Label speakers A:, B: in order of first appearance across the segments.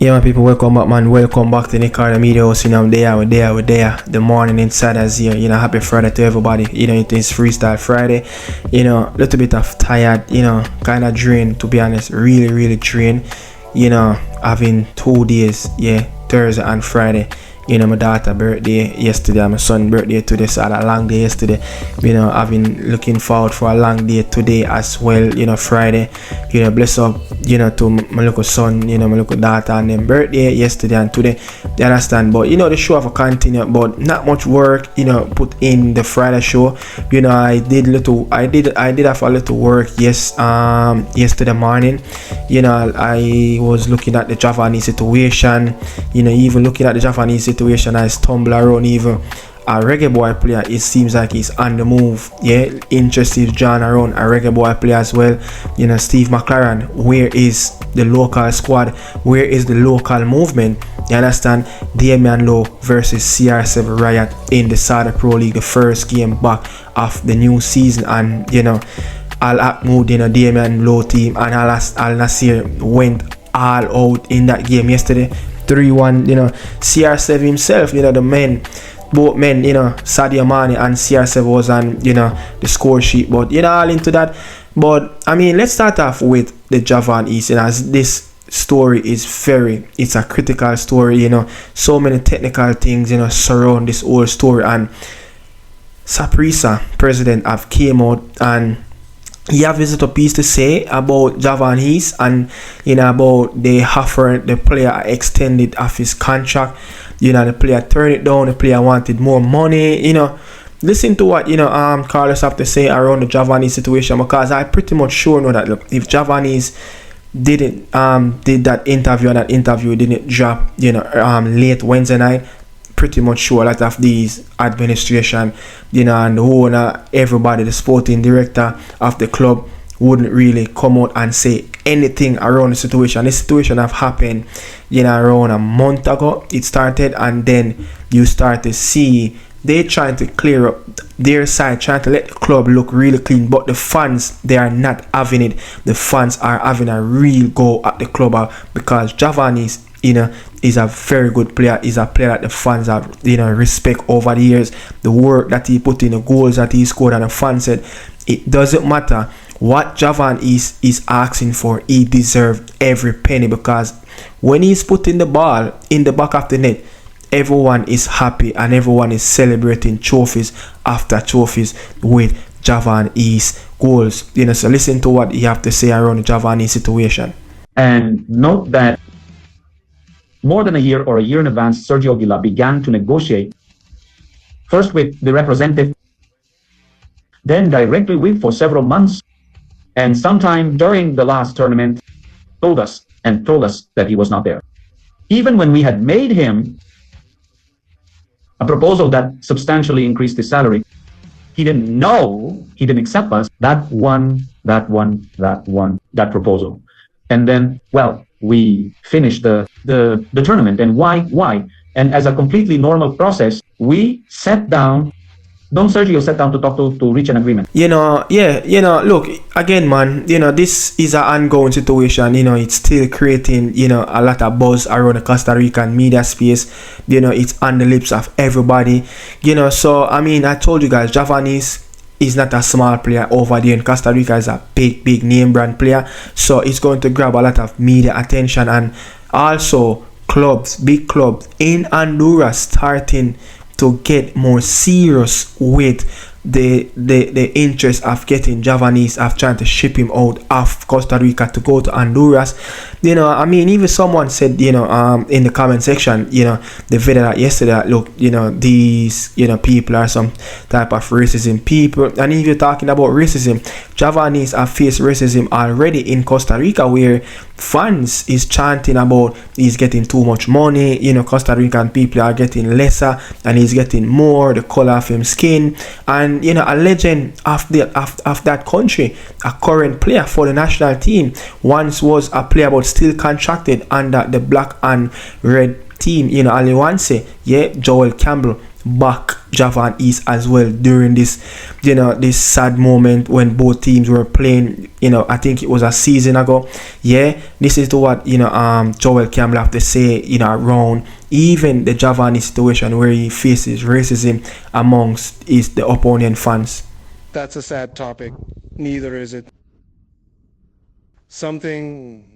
A: Yeah, my people, welcome back, man. Welcome back to Nicardo Media House. We're there. The morning inside us here. Happy Friday to everybody. It is Freestyle Friday. Little bit of tired, kind of drained, to be honest. Really drained. Having 2 days, Thursday and Friday. My daughter's birthday yesterday, my son's birthday today, so I had a long day yesterday. I've been looking forward for a long day today as well, Friday. Bless up, to my little son, my little daughter, and them birthday yesterday and today. You understand? But the show have a continue, but not much work, put in the Friday show. I did have a little work yesterday morning. I was looking at the Javon situation, even looking at the Japanese situation, I stumble around even a reggae boy player. It seems like he's on the move. Interested John around a reggae boy player as well. Steve McCLAREN, where is the local squad? Where is the local movement? You understand? D.Lowe versus CR7 RIOT in the Saudi Pro League, the first game back of the new season, and Al Ahmoud, D.Lowe team, and Al Nasir went all out in that game yesterday. 3-1, CR7 himself, both men, Sadio Mane and CR7 was on, the score sheet, but all into that. But I mean, let's start off with the Javon East, as this story is it's a critical story, so many technical things, surround this whole story. And Saprissa, president, have came out and he have a piece to say about Javon East and about the offer the player extended of his contract. The player turned it down, the player wanted more money. Listen to what Carlos have to say around the Javon East situation, because I pretty much sure know that, look, if Javon East did that interview and that interview didn't drop late Wednesday night, pretty much sure a lot of these administration, and the owner, everybody, the sporting director of the club wouldn't really come out and say anything around the situation. This situation have happened, around a month ago. It started, and then you start to see they trying to clear up their side, trying to let the club look really clean, but the fans, they are not having it. The fans are having a real go at the club, because Javon is a very good player. Is a player that the fans have respect over the years. The work that he put in, the goals that he scored, and the fans said it doesn't matter what Javon is asking for, he deserved every penny, because when he's putting the ball in the back of the net, everyone is happy and everyone is celebrating trophies after trophies with Javon East goals. So listen to what you have to say around the Javon East situation.
B: And note that more than a year or a year in advance, Sergio Villa began to negotiate, first with the representative, then directly with for several months, and sometime during the last tournament told us that he was not there. Even when we had made him a proposal that substantially increased his salary, he didn't accept us that proposal. And then, well, we finished the tournament. And why? And as a completely normal process, we sat down. Don Sergio sat down to talk to reach an agreement.
A: Look, again, man, this is an ongoing situation. It's still creating, a lot of buzz around the Costa Rican media space. It's on the lips of everybody. So, I mean, I told you guys, Javon East is not a small player over there in Costa Rica. Is a big name brand player. So it's going to grab a lot of media attention, and also big clubs in Honduras starting to get more serious with the interest of getting Javon East, of trying to ship him out of Costa Rica to go to Honduras. I mean, even someone said, in the comment section, the video that yesterday, look, these, people are some type of racism people. And if you're talking about racism, Javon East have faced racism already in Costa Rica, where fans is chanting about he's getting too much money, Costa Rican people are getting lesser and he's getting more, the color of his skin. And a legend of that country, a current player for the national team, once was a player but still contracted under the black and red team, Aliwanse, Joel Campbell back Javon East as well during this, this sad moment when both teams were playing. I think it was a season ago. Yeah, this is what Joel Campbell have to say. Around even the Javon situation where he faces racism amongst the opponent fans.
C: That's a sad topic. Neither is it. Something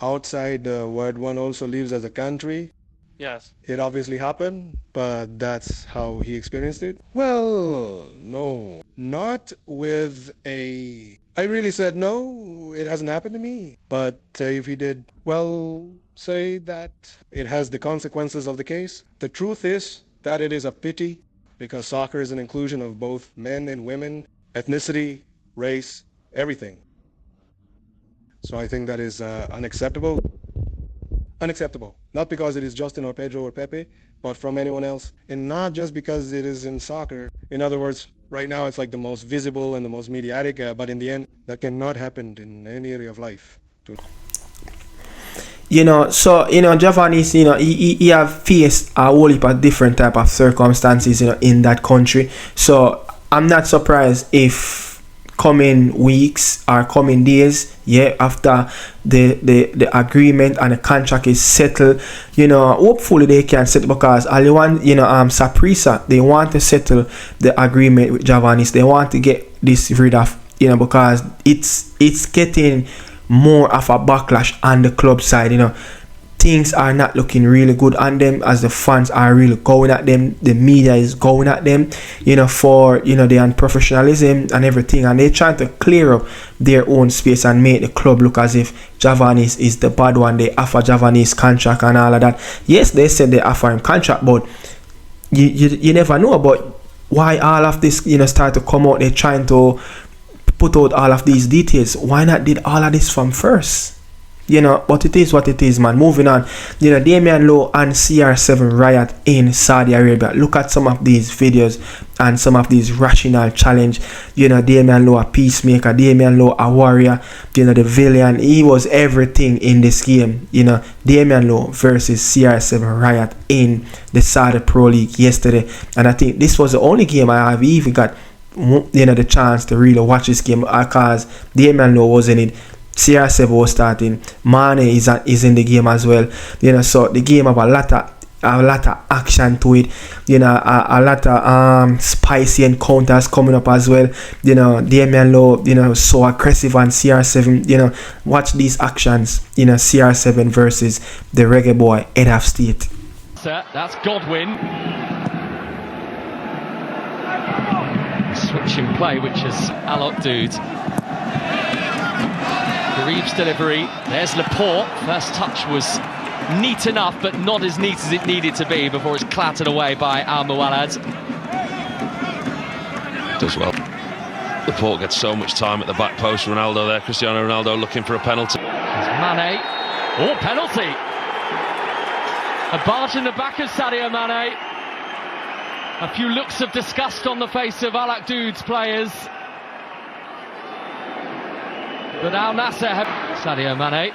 C: outside what one also lives as a country.
D: Yes.
C: It obviously happened, but that's how he experienced it. Well, no, not with a... I really said no, it hasn't happened to me. But if he did, well, say that it has the consequences of the case. The truth is that it is a pity, because soccer is an inclusion of both men and women, ethnicity, race, everything. So I think that is unacceptable. Unacceptable. Not because it is Justin or Pedro or Pepe, but from anyone else. And not just because it is in soccer. In other words, right now it's like the most visible and the most mediatic, but in the end, that cannot happen in any area of life.
A: Javon is, he have faced a whole heap of different type of circumstances, in that country. So I'm not surprised if coming weeks or coming days, after the agreement and the contract is settled, hopefully they can settle, because all you want, Saprissa, they want to settle the agreement with Javanis. They want to get this rid of, because it's getting more of a backlash on the club side. Things are not looking really good on them, as the fans are really going at them. The media is going at them, for the unprofessionalism and everything, and they're trying to clear up their own space and make the club look as if Javanis is the bad one. They offer Javanis contract and all of that. Yes, they said they offer him contract, but you never know about why all of this start to come out. They're trying to put out all of these details. Why not did all of this from first? But it is what it is, man. Moving on, DAMION and CR7 riot in Saudi Arabia. Look at some of these videos and some of these rational challenge. DAMION a peacemaker, DAMION a warrior, the villain. He was everything in this game. DAMION versus CR7 riot in the Saudi Pro League yesterday, and I think this was the only game I have even got the chance to really watch this game, because DAMION was in it. CR7 was starting. Mane is in the game as well. So the game have a lot of action to it. A lot of spicy encounters coming up as well. DAMION so aggressive on CR7. Watch these actions. CR7 versus the reggae boy head of state.
D: That's Godwin. Switching play, which is Alok Dude. Reeves delivery, there's Laporte. First touch was neat enough, but not as neat as it needed to be before it's clattered away by Al-Muwallad.
E: Does well. Laporte gets so much time at the back post. Ronaldo there, Cristiano Ronaldo looking for a penalty.
D: There's Mane. Oh, penalty! A barge in the back of Sadio Mane. A few looks of disgust on the face of Alak Dude's players. But Al Nasser have Sadio Mane.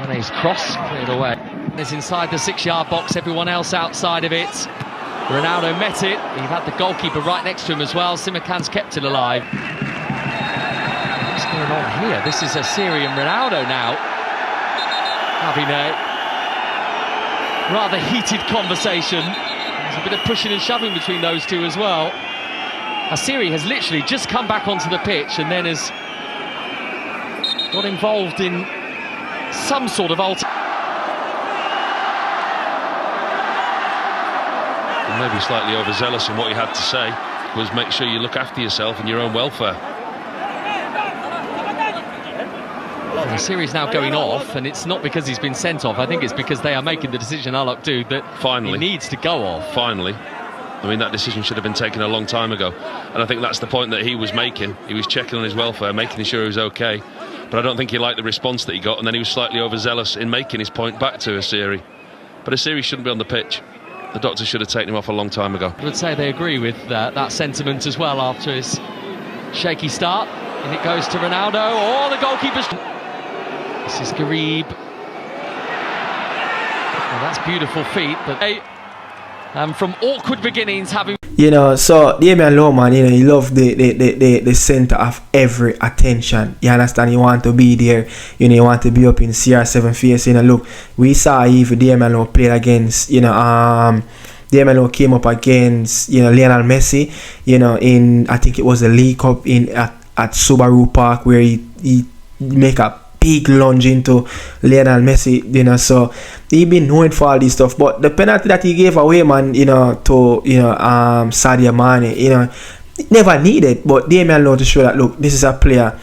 D: Mane's cross cleared away. Is inside the 6-yard box, everyone else outside of it. Ronaldo met it. He had the goalkeeper right next to him as well. Simakan's kept it alive. What's going on here? This is a Seria and Ronaldo now. Having a rather heated conversation. There's a bit of pushing and shoving between those two as well. Asiri has literally just come back onto the pitch and then has got involved in some sort of
E: Maybe slightly overzealous in what he had to say, was make sure you look after yourself and your own welfare.
D: Asiri's now going off, and it's not because he's been sent off. I think it's because they are making the decision, Alok Dude, that
E: finally
D: he needs to go off.
E: Finally. I mean, that decision should have been taken a long time ago. And I think that's the point that he was making. He was checking on his welfare, making sure he was okay. But I don't think he liked the response that he got, and then he was slightly overzealous in making his point back to Asiri. But Asiri shouldn't be on the pitch. The doctor should have taken him off a long time ago.
D: I would say they agree with that sentiment as well after his shaky start. And it goes to Ronaldo. Oh, the goalkeeper's... This is Garib. Well, that's beautiful feet, but from awkward beginnings, having
A: So Damion Lowe, man, he love the center of every attention. You understand? You want to be there. You want to be up in CR7 face. Look, we saw even Damion Lowe played against, Damion Lowe came up against, Lionel Messi, in, I think it was the League Cup at Subaru Park, where he make a big lunge into Lionel Messi, so he been known for all this stuff. But the penalty that he gave away, man, to Sadio Mane, never needed. But Damion Lowe to show that, look, this is a player,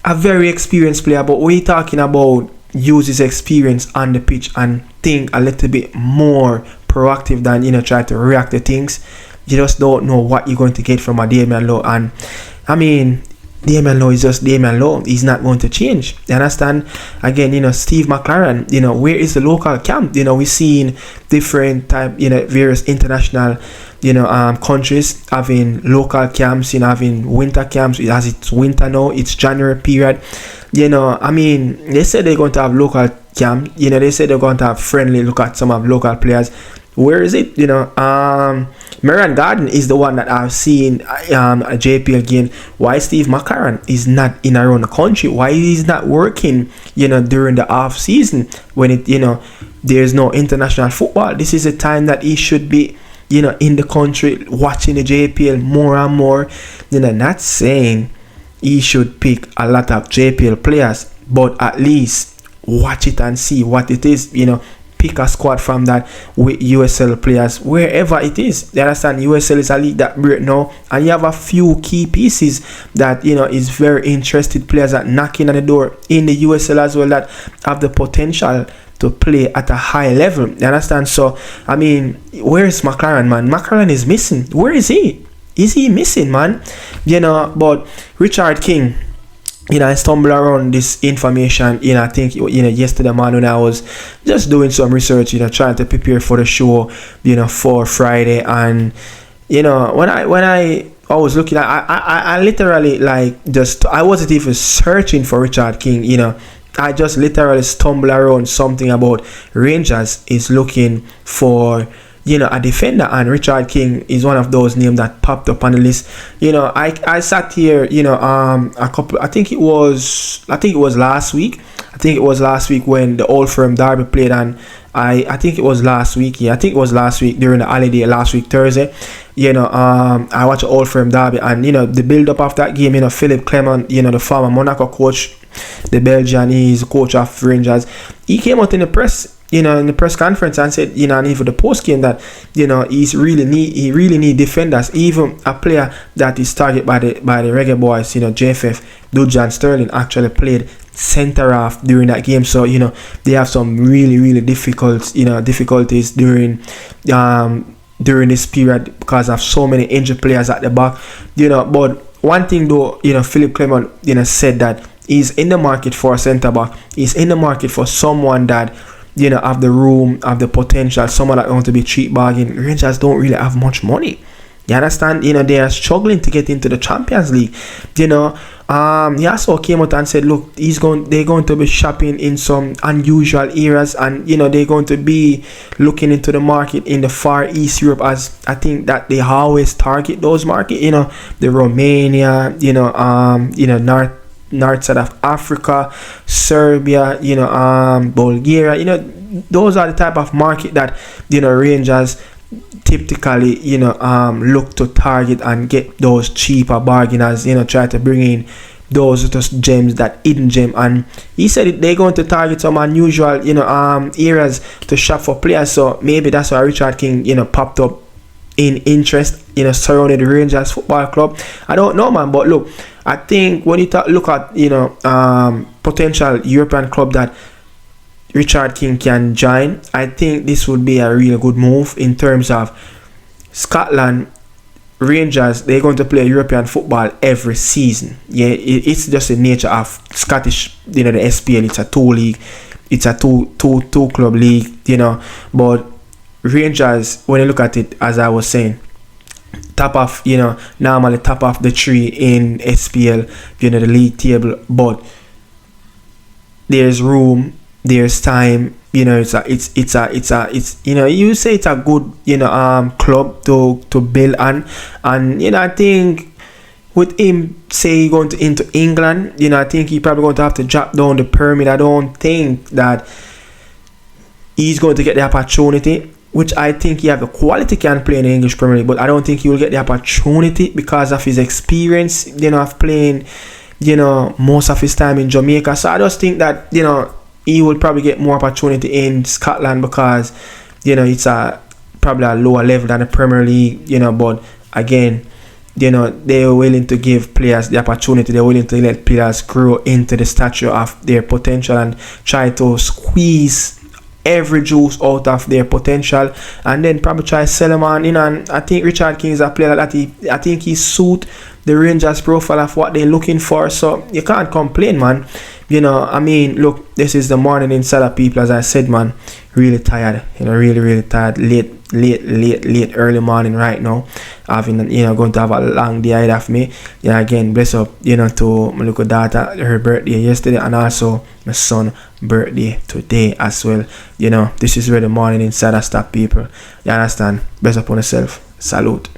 A: a very experienced player, but we're talking about use his experience on the pitch and think a little bit more proactive than try to react to things. You just don't know what you're going to get from a Damion Lowe. And I mean, Damion Lowe is just Damion Lowe. He's not going to change. You understand? Again, Steve McCLAREN, where is the local camp? We're seeing different type, various international, countries having local camps, having winter camps. As it's winter now, it's January period. I mean, they said they're going to have local camp. They said they're going to have friendly look at some of local players. Where is it? Marian Garden is the one that I've seen a JPL game. Why Steve McCLAREN is not in around the country? Why he's not working, during the off season when it, there's no international football? This is a time that he should be, in the country watching the JPL more and more. Not saying he should pick a lot of JPL players, but at least watch it and see what it is, pick a squad from that with USL players wherever it is. You understand? USL is a league that break now, and you have a few key pieces that is very interested players that knocking on the door in the USL as well, that have the potential to play at a high level. You understand? So I mean, where is McCLAREN, man? McCLAREN is missing. Where is he? Is he missing, man? But Richard King, I stumbled around this information, I think, yesterday, man, when I was just doing some research, trying to prepare for the show, for Friday. And, when I was looking at, I literally, I wasn't even searching for Richard King, I just literally stumbled around something about Rangers is looking for, a defender, and Richard King is one of those names that popped up on the list. I sat here, I think it was last week. I think it was last week when the Old Firm Derby played, and I think it was last week. Yeah, I think it was last week during the holiday, last week Thursday. I watched the Old Firm Derby, and the build up of that game, Philippe Clement, the former Monaco coach, the Belgian, he's coach of Rangers. He came out in the press, in the press conference, and said, and even the post game, that he really need defenders. Even a player that is targeted by the reggaeboyz, JFF, Dujan Sterling, actually played center half during that game. So they have some really difficulties during this period because of so many injured players at the back. But one thing though, Philippe Clement said that he's in the market for a center back. He's in the market for someone that have the room, have the potential, someone that want to be cheap bargain. Rangers don't really have much money. You understand? They are struggling to get into the Champions League. He also came out and said, look, they're going to be shopping in some unusual areas, and they're going to be looking into the market in the Far East Europe, as I think that they always target those markets. The Romania, north side of Africa, Serbia, Bulgaria. Those are the type of market that Rangers typically look to target and get those cheaper bargainers, try to bring in those just gems, that hidden gem. And he said they're going to target some unusual areas to shop for players. So maybe that's why Richard King popped up in interest surrounding the Rangers Football Club. I don't know, man, but look, I think when you look at potential European club that Richard King can join, I think this would be a really good move in terms of Scotland. Rangers, they're going to play European football every season. Yeah, it's just the nature of Scottish, the SPL. It's a two-league, it's a two club league, But Rangers, when you look at it, as I was saying, normally top of the tree in SPL, the league table, but there's room, there's time, you know, it's you know, you say it's a good, you know, club to build on. And you know, I think with him say going into England, you know, I think he probably going to have to drop down the pyramid. I don't think that he's going to get the opportunity, which I think he have the quality can play in the English Premier League, but I don't think he will get the opportunity because of his experience, you know, of playing, you know, most of his time in Jamaica. So I just think that, you know, he will probably get more opportunity in Scotland because, you know, it's probably a lower level than the Premier League, you know. But again, you know, they're willing to give players the opportunity. They're willing to let players grow into the stature of their potential and try to squeeze every juice out of their potential, and then probably try to sell them on. You know, and I think Richard King is a player that I think he suit the Rangers profile of what they're looking for. So you can't complain, man. You know, I mean, look, this is the morning inside of people, as I said, man. Really tired, you know, really tired. Late, early morning right now. Having, you know, going to have a long day ahead of me. Yeah, again, bless up, you know, to my little daughter, her birthday yesterday, and also my son birthday today as well. You know, this is where the morning inside of stop, people. You understand? Bless up on yourself. Salute.